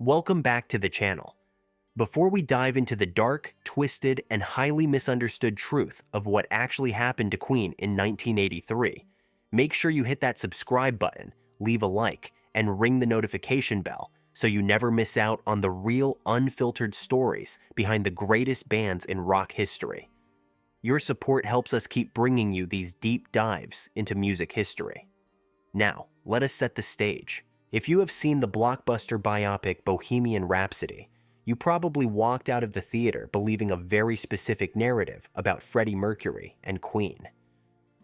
Welcome back to the channel. Before we dive into the dark, twisted, and highly misunderstood truth of what actually happened to Queen in 1983, make sure you hit that subscribe button, leave a like, and ring the notification bell so you never miss out on the real, unfiltered stories behind the greatest bands in rock history. Your support helps us keep bringing you these deep dives into music history. Now, let us set the stage. If you have seen the blockbuster biopic Bohemian Rhapsody, you probably walked out of the theater believing a very specific narrative about Freddie Mercury and Queen.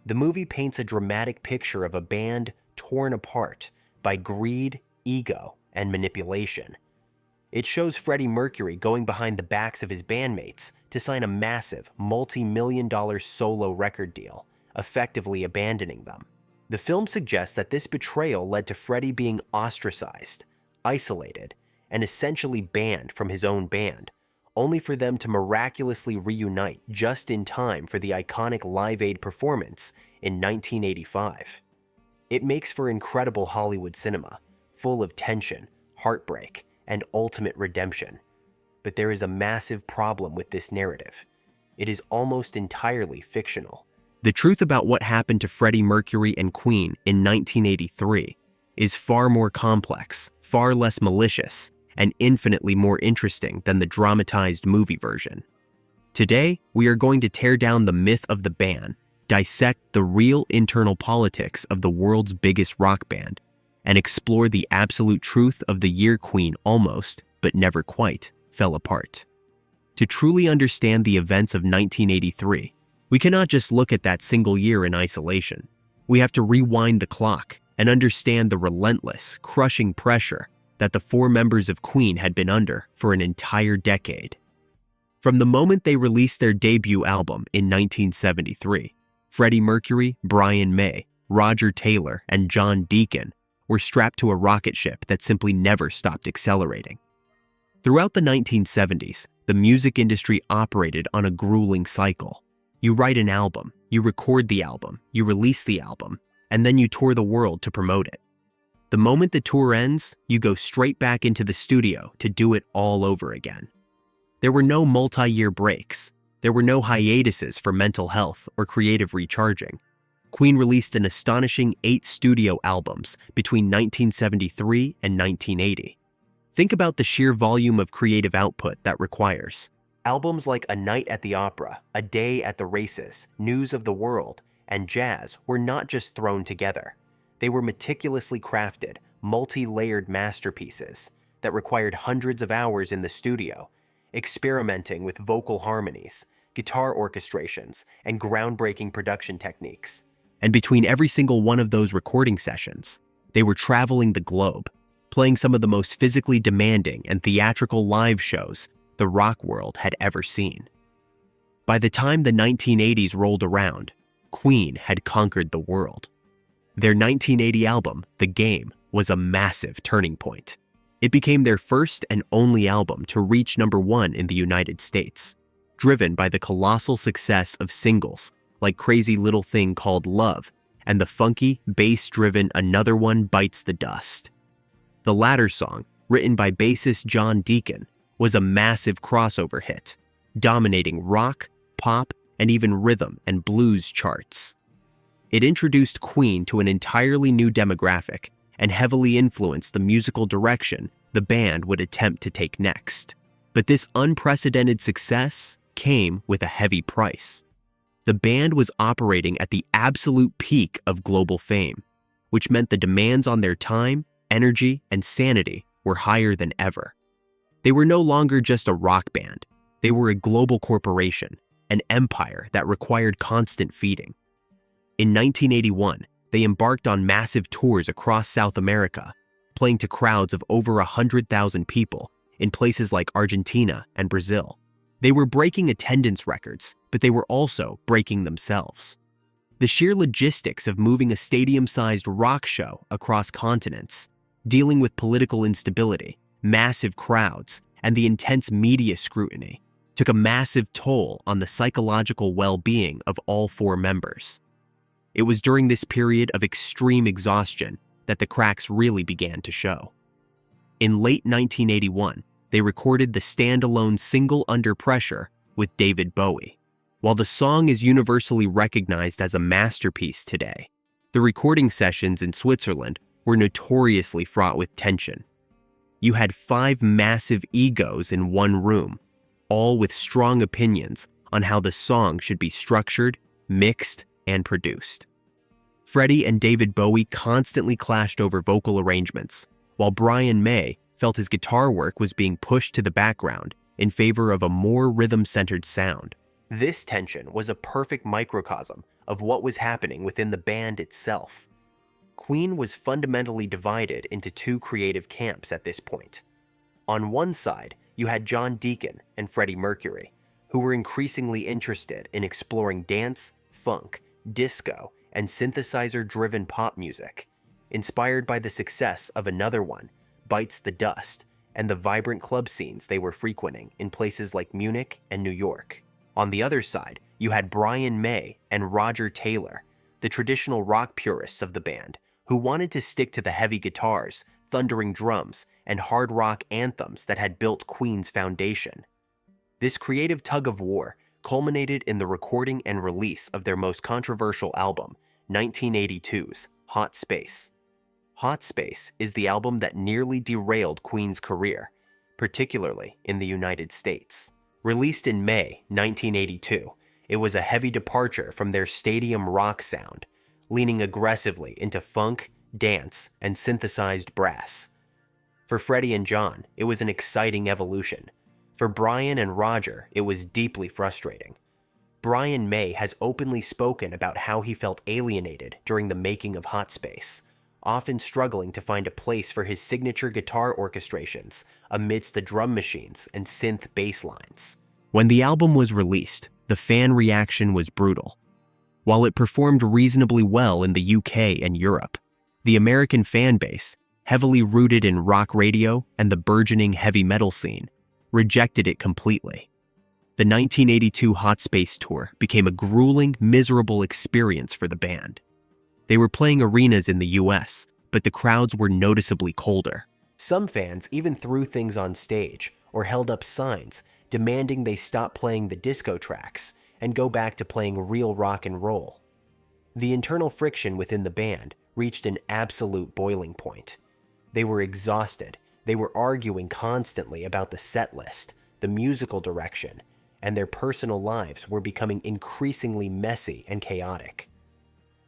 The movie paints a dramatic picture of a band torn apart by greed, ego, and manipulation. It shows Freddie Mercury going behind the backs of his bandmates to sign a massive, multi-million-dollar solo record deal, effectively abandoning them. The film suggests that this betrayal led to Freddie being ostracized, isolated, and essentially banned from his own band, only for them to miraculously reunite just in time for the iconic Live Aid performance in 1985. It makes for incredible Hollywood cinema, full of tension, heartbreak, and ultimate redemption. But there is a massive problem with this narrative. It is almost entirely fictional. The truth about what happened to Freddie Mercury and Queen in 1983 is far more complex, far less malicious, and infinitely more interesting than the dramatized movie version. Today, we are going to tear down the myth of the ban, dissect the real internal politics of the world's biggest rock band, and explore the absolute truth of the year Queen almost, but never quite, fell apart. To truly understand the events of 1983, we cannot just look at that single year in isolation. We have to rewind the clock and understand the relentless, crushing pressure that the four members of Queen had been under for an entire decade. From the moment they released their debut album in 1973, Freddie Mercury, Brian May, Roger Taylor, and John Deacon were strapped to a rocket ship that simply never stopped accelerating. Throughout the 1970s, the music industry operated on a grueling cycle. You write an album, you record the album, you release the album, and then you tour the world to promote it. The moment the tour ends, you go straight back into the studio to do it all over again. There were no multi-year breaks. There were no hiatuses for mental health or creative recharging. Queen released an astonishing 8 studio albums between 1973 and 1980. Think about the sheer volume of creative output that requires. Albums like A Night at the Opera, A Day at the Races, News of the World, and Jazz were not just thrown together. They were meticulously crafted, multi-layered masterpieces that required hundreds of hours in the studio, experimenting with vocal harmonies, guitar orchestrations, and groundbreaking production techniques. And between every single one of those recording sessions, they were traveling the globe, playing some of the most physically demanding and theatrical live shows the rock world had ever seen. By the time the 1980s rolled around, Queen had conquered the world. Their 1980 album, The Game, was a massive turning point. It became their first and only album to reach #1 in the United States, driven by the colossal success of singles like Crazy Little Thing Called Love and the funky, bass-driven Another One Bites the Dust. The latter song, written by bassist John Deacon, was a massive crossover hit, dominating rock, pop, and even rhythm and blues charts. It introduced Queen to an entirely new demographic and heavily influenced the musical direction the band would attempt to take next. But this unprecedented success came with a heavy price. The band was operating at the absolute peak of global fame, which meant the demands on their time, energy, and sanity were higher than ever. They were no longer just a rock band. They were a global corporation, an empire that required constant feeding. In 1981, they embarked on massive tours across South America, playing to crowds of over 100,000 people in places like Argentina and Brazil. They were breaking attendance records, but they were also breaking themselves. The sheer logistics of moving a stadium-sized rock show across continents, dealing with political instability, massive crowds, and the intense media scrutiny took a massive toll on the psychological well-being of all four members. It was during this period of extreme exhaustion that the cracks really began to show. In late 1981, they recorded the standalone single Under Pressure with David Bowie. While the song is universally recognized as a masterpiece today, the recording sessions in Switzerland were notoriously fraught with tension. You had 5 massive egos in one room, all with strong opinions on how the song should be structured, mixed, and produced. Freddie and David Bowie constantly clashed over vocal arrangements, while Brian May felt his guitar work was being pushed to the background in favor of a more rhythm-centered sound. This tension was a perfect microcosm of what was happening within the band itself. Queen was fundamentally divided into 2 creative camps at this point. On one side, you had John Deacon and Freddie Mercury, who were increasingly interested in exploring dance, funk, disco, and synthesizer-driven pop music, inspired by the success of another one, Bites the Dust, and the vibrant club scenes they were frequenting in places like Munich and New York. On the other side, you had Brian May and Roger Taylor, the traditional rock purists of the band, who wanted to stick to the heavy guitars, thundering drums, and hard rock anthems that had built Queen's foundation. This creative tug-of-war culminated in the recording and release of their most controversial album, 1982's Hot Space. Hot Space is the album that nearly derailed Queen's career, particularly in the United States. Released in May 1982, it was a heavy departure from their stadium rock sound, leaning aggressively into funk, dance, and synthesized brass. For Freddie and John, it was an exciting evolution. For Brian and Roger, it was deeply frustrating. Brian May has openly spoken about how he felt alienated during the making of Hot Space, often struggling to find a place for his signature guitar orchestrations amidst the drum machines and synth bass lines. When the album was released, the fan reaction was brutal. While it performed reasonably well in the UK and Europe, the American fan base, heavily rooted in rock radio and the burgeoning heavy metal scene, rejected it completely. The 1982 Hot Space tour became a grueling, miserable experience for the band. They were playing arenas in the US, but the crowds were noticeably colder. Some fans even threw things on stage or held up signs demanding they stop playing the disco tracks and go back to playing real rock and roll. The internal friction within the band reached an absolute boiling point. They were exhausted. They were arguing constantly about the set list, the musical direction, and their personal lives were becoming increasingly messy and chaotic.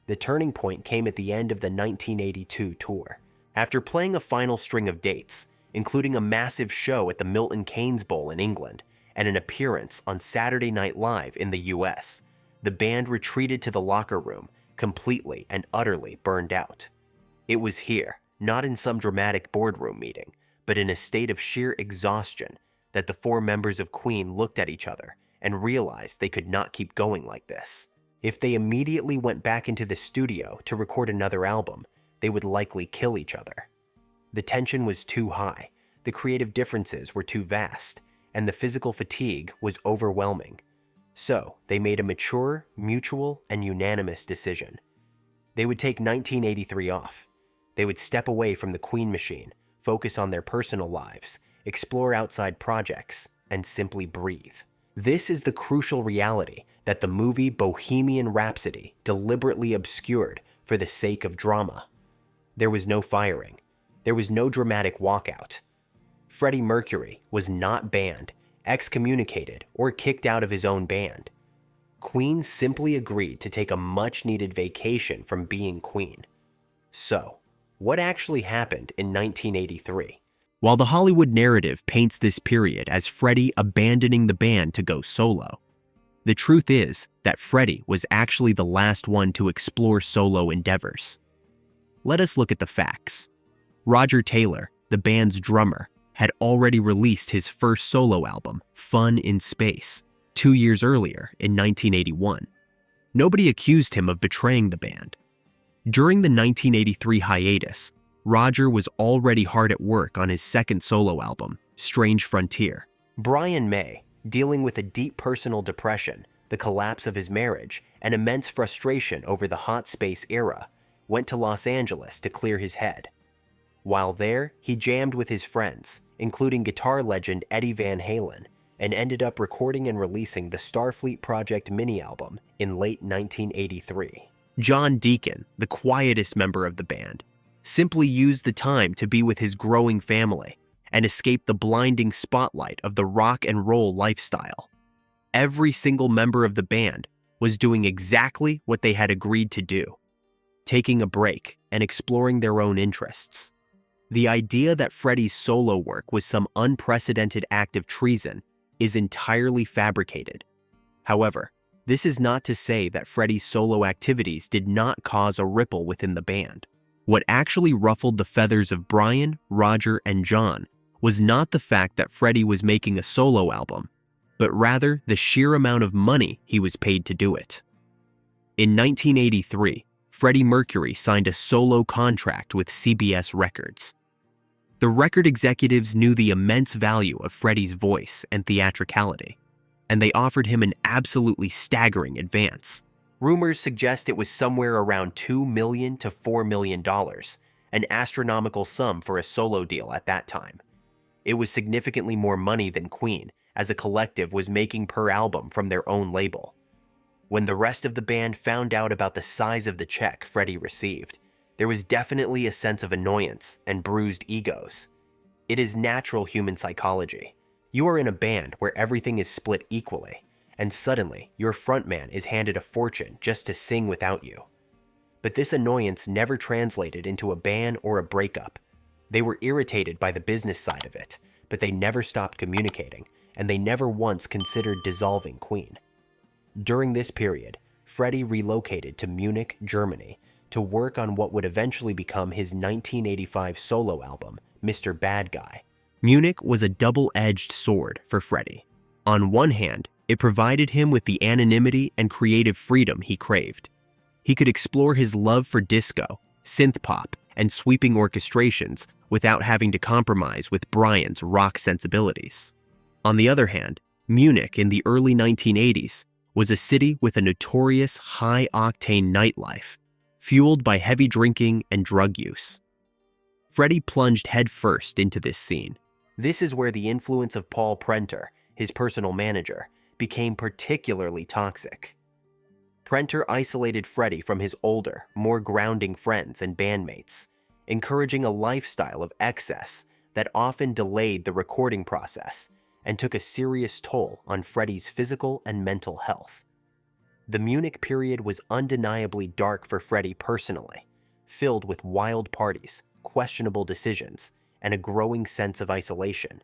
The turning point came at the end of the 1982 tour. After playing a final string of dates, including a massive show at the Milton Keynes Bowl in England and an appearance on Saturday Night Live in the US, the band retreated to the locker room, completely and utterly burned out. It was here, not in some dramatic boardroom meeting, but in a state of sheer exhaustion, that the 4 members of Queen looked at each other and realized they could not keep going like this. If they immediately went back into the studio to record another album, they would likely kill each other. The tension was too high, the creative differences were too vast, and the physical fatigue was overwhelming. So, they made a mature, mutual, and unanimous decision. They would take 1983 off. They would step away from the Queen machine, focus on their personal lives, explore outside projects, and simply breathe. This is the crucial reality that the movie Bohemian Rhapsody deliberately obscured for the sake of drama. There was no firing. There was no dramatic walkout. Freddie Mercury was not banned, excommunicated, or kicked out of his own band. Queen simply agreed to take a much-needed vacation from being Queen. So, what actually happened in 1983? While the Hollywood narrative paints this period as Freddie abandoning the band to go solo, the truth is that Freddie was actually the last one to explore solo endeavors. Let us look at the facts. Roger Taylor, the band's drummer, had already released his first solo album, Fun in Space, 2 years earlier in 1981. Nobody accused him of betraying the band. During the 1983 hiatus, Roger was already hard at work on his second solo album, Strange Frontier. Brian May, dealing with a deep personal depression, the collapse of his marriage, and immense frustration over the Hot Space era, went to Los Angeles to clear his head. While there, he jammed with his friends, including guitar legend Eddie Van Halen, and ended up recording and releasing the Starfleet Project mini-album in late 1983. John Deacon, the quietest member of the band, simply used the time to be with his growing family and escape the blinding spotlight of the rock and roll lifestyle. Every single member of the band was doing exactly what they had agreed to do, taking a break and exploring their own interests. The idea that Freddie's solo work was some unprecedented act of treason is entirely fabricated. However, this is not to say that Freddie's solo activities did not cause a ripple within the band. What actually ruffled the feathers of Brian, Roger, and John was not the fact that Freddie was making a solo album, but rather the sheer amount of money he was paid to do it. In 1983, Freddie Mercury signed a solo contract with CBS Records. The record executives knew the immense value of Freddie's voice and theatricality, and they offered him an absolutely staggering advance. Rumors suggest it was somewhere around $2 million to $4 million, an astronomical sum for a solo deal at that time. It was significantly more money than Queen, as a collective, was making per album from their own label. When the rest of the band found out about the size of the check Freddie received, there was definitely a sense of annoyance and bruised egos. It is natural human psychology. You are in a band where everything is split equally, and suddenly your frontman is handed a fortune just to sing without you. But this annoyance never translated into a ban or a breakup. They were irritated by the business side of it, but they never stopped communicating, and they never once considered dissolving Queen. During this period, Freddie relocated to Munich, Germany, to work on what would eventually become his 1985 solo album, Mr. Bad Guy. Munich was a double-edged sword for Freddie. On one hand, it provided him with the anonymity and creative freedom he craved. He could explore his love for disco, synth-pop, and sweeping orchestrations without having to compromise with Brian's rock sensibilities. On the other hand, Munich in the early 1980s was a city with a notorious high-octane nightlife, fueled by heavy drinking and drug use. Freddie plunged headfirst into this scene. This is where the influence of Paul Prenter, his personal manager, became particularly toxic. Prenter isolated Freddie from his older, more grounding friends and bandmates, encouraging a lifestyle of excess that often delayed the recording process and took a serious toll on Freddie's physical and mental health. The Munich period was undeniably dark for Freddie personally, filled with wild parties, questionable decisions, and a growing sense of isolation.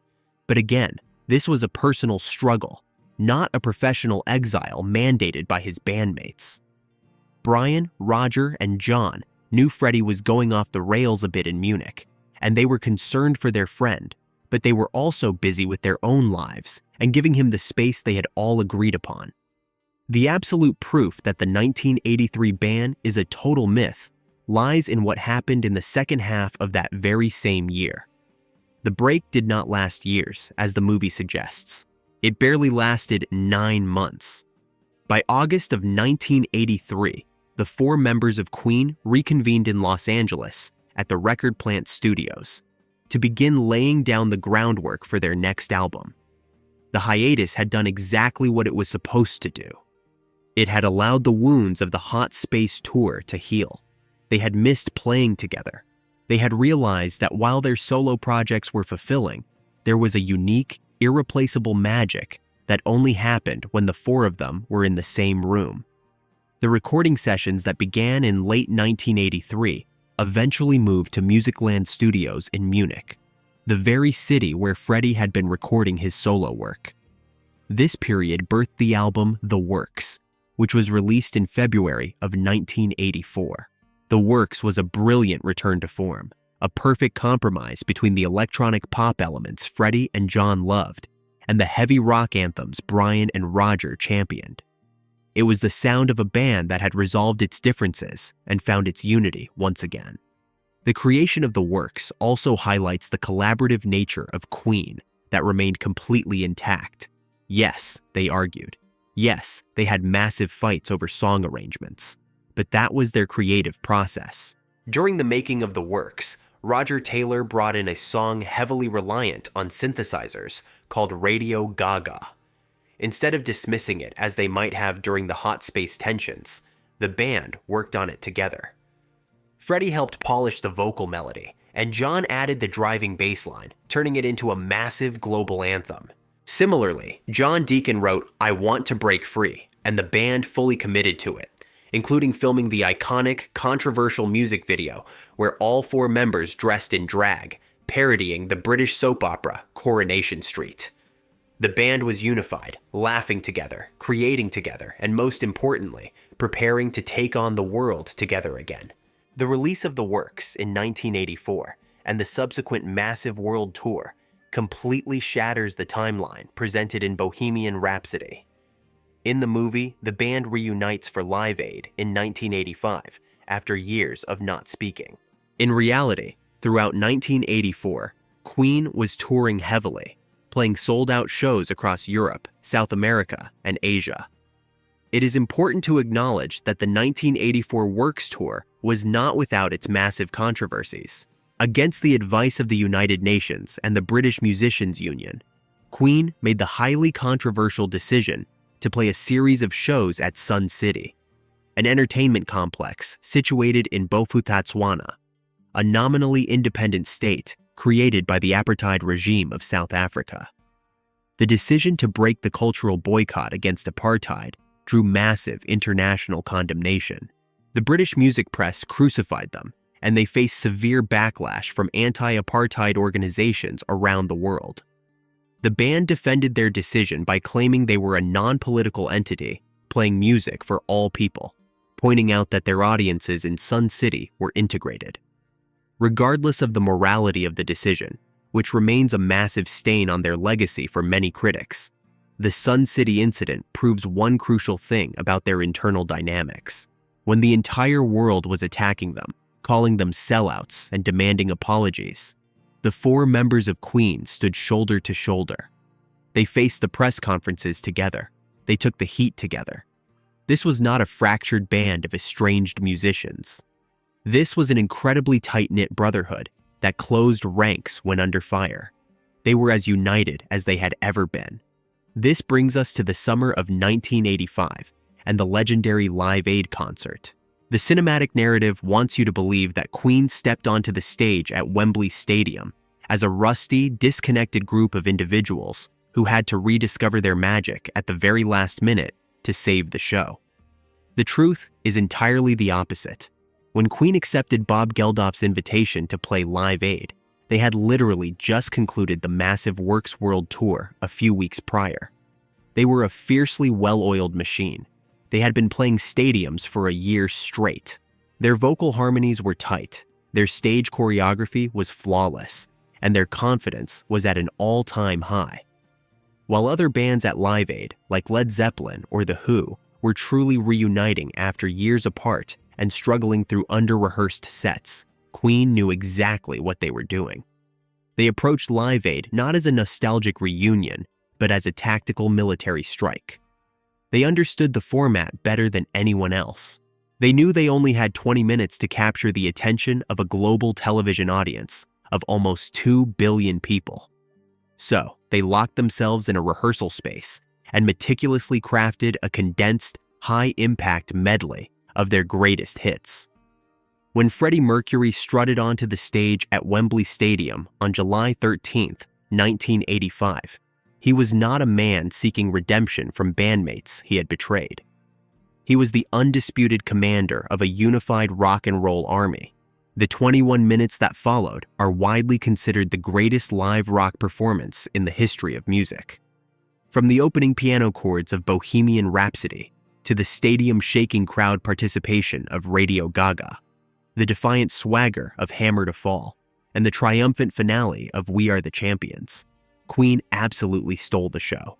But again, this was a personal struggle, not a professional exile mandated by his bandmates. Brian, Roger, and John knew Freddie was going off the rails a bit in Munich, and they were concerned for their friend, but they were also busy with their own lives and giving him the space they had all agreed upon. The absolute proof that the 1983 ban is a total myth lies in what happened in the second half of that very same year. The break did not last years, as the movie suggests. It barely lasted 9 months. By August of 1983, the 4 members of Queen reconvened in Los Angeles at the Record Plant Studios to begin laying down the groundwork for their next album. The hiatus had done exactly what it was supposed to do. It had allowed the wounds of the Hot Space Tour to heal. They had missed playing together. They had realized that while their solo projects were fulfilling, there was a unique, irreplaceable magic that only happened when the 4 of them were in the same room. The recording sessions that began in late 1983 eventually moved to Musicland Studios in Munich, the very city where Freddie had been recording his solo work. This period birthed the album The Works, which was released in February of 1984. The Works was a brilliant return to form, a perfect compromise between the electronic pop elements Freddie and John loved and the heavy rock anthems Brian and Roger championed. It was the sound of a band that had resolved its differences and found its unity once again. The creation of The Works also highlights the collaborative nature of Queen that remained completely intact. Yes, they argued. Yes, they had massive fights over song arrangements, but that was their creative process. During the making of The Works, Roger Taylor brought in a song heavily reliant on synthesizers called Radio Gaga. Instead of dismissing it as they might have during the hot space tensions, the band worked on it together. Freddie helped polish the vocal melody, and John added the driving bass line, turning it into a massive global anthem. Similarly, John Deacon wrote I Want to Break Free, and the band fully committed to it, including filming the iconic, controversial music video where all 4 members dressed in drag, parodying the British soap opera Coronation Street. The band was unified, laughing together, creating together, and most importantly, preparing to take on the world together again. The release of the works in 1984 and the subsequent massive world tour completely shatters the timeline presented in Bohemian Rhapsody. In the movie, the band reunites for Live Aid in 1985 after years of not speaking. In reality, throughout 1984, Queen was touring heavily, playing sold-out shows across Europe, South America, and Asia. It is important to acknowledge that the 1984 Works Tour was not without its massive controversies. Against the advice of the United Nations and the British Musicians Union, Queen made the highly controversial decision to play a series of shows at Sun City, an entertainment complex situated in Bophuthatswana, a nominally independent state created by the apartheid regime of South Africa. The decision to break the cultural boycott against apartheid drew massive international condemnation. The British music press crucified them, and they faced severe backlash from anti-apartheid organizations around the world. The band defended their decision by claiming they were a non-political entity playing music for all people, pointing out that their audiences in Sun City were integrated. Regardless of the morality of the decision, which remains a massive stain on their legacy for many critics, the Sun City incident proves one crucial thing about their internal dynamics. When the entire world was attacking them, calling them sellouts and demanding apologies, the 4 members of Queen stood shoulder to shoulder. They faced the press conferences together. They took the heat together. This was not a fractured band of estranged musicians. This was an incredibly tight-knit brotherhood that closed ranks when under fire. They were as united as they had ever been. This brings us to the summer of 1985 and the legendary Live Aid concert. The cinematic narrative wants you to believe that Queen stepped onto the stage at Wembley Stadium as a rusty, disconnected group of individuals who had to rediscover their magic at the very last minute to save the show. The truth is entirely the opposite. When Queen accepted Bob Geldof's invitation to play Live Aid, they had literally just concluded the massive Works World Tour a few weeks prior. They were a fiercely well-oiled machine. They had been playing stadiums for a year straight. Their vocal harmonies were tight, their stage choreography was flawless, and their confidence was at an all-time high. While other bands at Live Aid, like Led Zeppelin or The Who, were truly reuniting after years apart and struggling through under-rehearsed sets, Queen knew exactly what they were doing. They approached Live Aid not as a nostalgic reunion, but as a tactical military strike. They understood the format better than anyone else. They knew they only had 20 minutes to capture the attention of a global television audience of almost 2 billion people. So, they locked themselves in a rehearsal space and meticulously crafted a condensed, high-impact medley of their greatest hits. When Freddie Mercury strutted onto the stage at Wembley Stadium on July 13, 1985, he was not a man seeking redemption from bandmates he had betrayed. He was the undisputed commander of a unified rock and roll army. The 21 minutes that followed are widely considered the greatest live rock performance in the history of music. From the opening piano chords of Bohemian Rhapsody to the stadium-shaking crowd participation of Radio Gaga, the defiant swagger of Hammer to Fall, and the triumphant finale of We Are the Champions, Queen absolutely stole the show.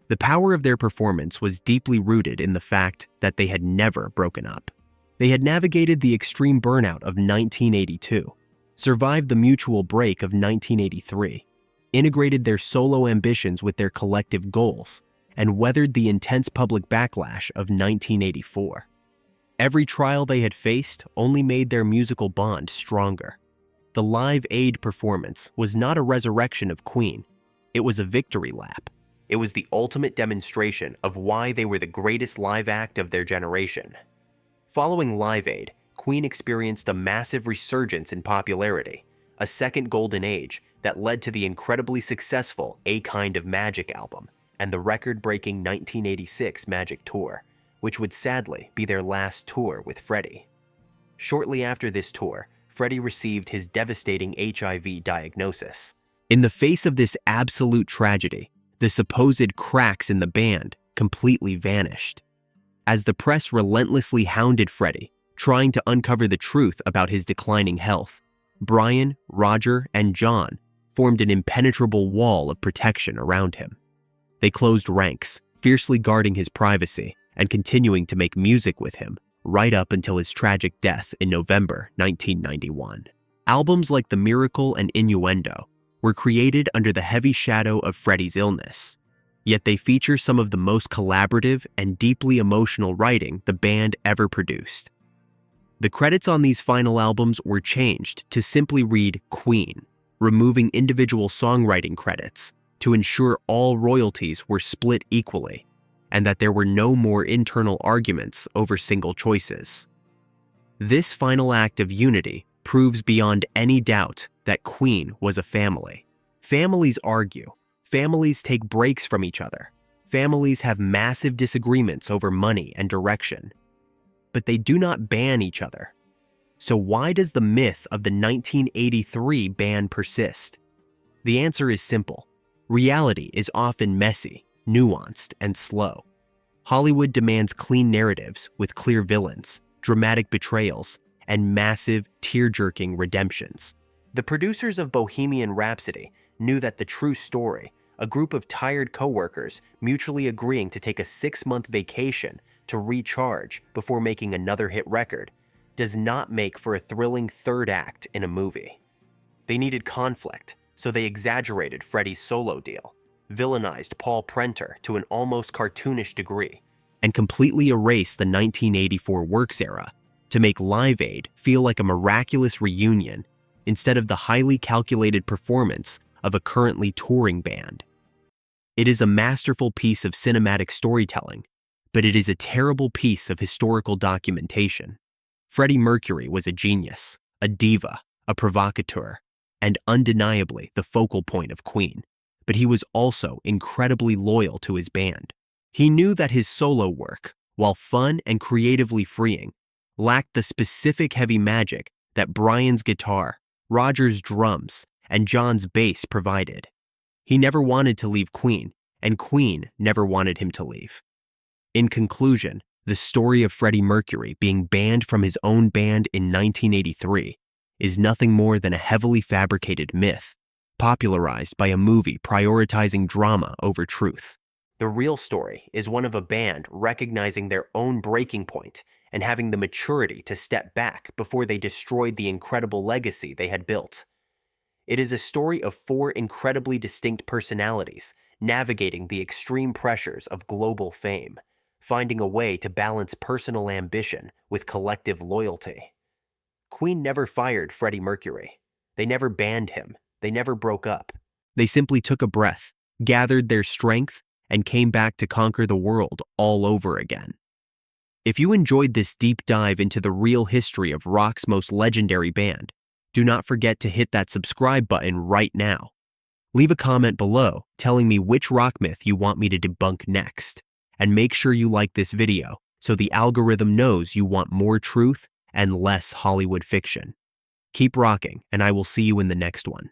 The power of their performance was deeply rooted in the fact that they had never broken up. They had navigated the extreme burnout of 1982, survived the mutual break of 1983, integrated their solo ambitions with their collective goals, and weathered the intense public backlash of 1984. Every trial they had faced only made their musical bond stronger. the Live Aid performance was not a resurrection of Queen, it was a victory lap. It was the ultimate demonstration of why they were the greatest live act of their generation. Following Live Aid, Queen experienced a massive resurgence in popularity, a second golden age that led to the incredibly successful A Kind of Magic album and the record-breaking 1986 Magic Tour, which would sadly be their last tour with Freddie. Shortly after this tour, Freddie received his devastating HIV diagnosis. In the face of this absolute tragedy, the supposed cracks in the band completely vanished. As the press relentlessly hounded Freddie, trying to uncover the truth about his declining health, Brian, Roger, and John formed an impenetrable wall of protection around him. They closed ranks, fiercely guarding his privacy and continuing to make music with him right up until his tragic death in November 1991. Albums like The Miracle and Innuendo were created under the heavy shadow of Freddie's illness, yet they feature some of the most collaborative and deeply emotional writing the band ever produced. The credits on these final albums were changed to simply read Queen, removing individual songwriting credits to ensure all royalties were split equally, and that there were no more internal arguments over single choices. This final act of unity proves beyond any doubt that Queen was a family. Families argue. Families take breaks from each other. Families have massive disagreements over money and direction. But they do not ban each other. So why does the myth of the 1983 ban persist? The answer is simple. Reality is often messy, nuanced, and slow. Hollywood demands clean narratives with clear villains, dramatic betrayals, and massive, tear-jerking redemptions. The producers of Bohemian Rhapsody knew that the true story, a group of tired coworkers mutually agreeing to take a 6-month vacation to recharge before making another hit record, does not make for a thrilling third act in a movie. They needed conflict, so they exaggerated Freddie's solo deal, villainized Paul Prenter to an almost cartoonish degree, and completely erased the 1984 Works era to make Live Aid feel like a miraculous reunion instead of the highly calculated performance of a currently touring band. It is a masterful piece of cinematic storytelling, but it is a terrible piece of historical documentation. Freddie Mercury was a genius, a diva, a provocateur, and undeniably the focal point of Queen, but he was also incredibly loyal to his band. He knew that his solo work, while fun and creatively freeing, lacked the specific heavy magic that Brian's guitar, Roger's drums, and John's bass provided. He never wanted to leave Queen, and Queen never wanted him to leave. In conclusion, the story of Freddie Mercury being banned from his own band in 1983 is nothing more than a heavily fabricated myth, popularized by a movie prioritizing drama over truth. The real story is one of a band recognizing their own breaking point and having the maturity to step back before they destroyed the incredible legacy they had built. It is a story of 4 incredibly distinct personalities navigating the extreme pressures of global fame, finding a way to balance personal ambition with collective loyalty. Queen never fired Freddie Mercury. They never banned him. They never broke up. They simply took a breath, gathered their strength, and came back to conquer the world all over again. If you enjoyed this deep dive into the real history of rock's most legendary band, do not forget to hit that subscribe button right now. Leave a comment below telling me which rock myth you want me to debunk next, and make sure you like this video so the algorithm knows you want more truth and less Hollywood fiction. Keep rocking, and I will see you in the next one.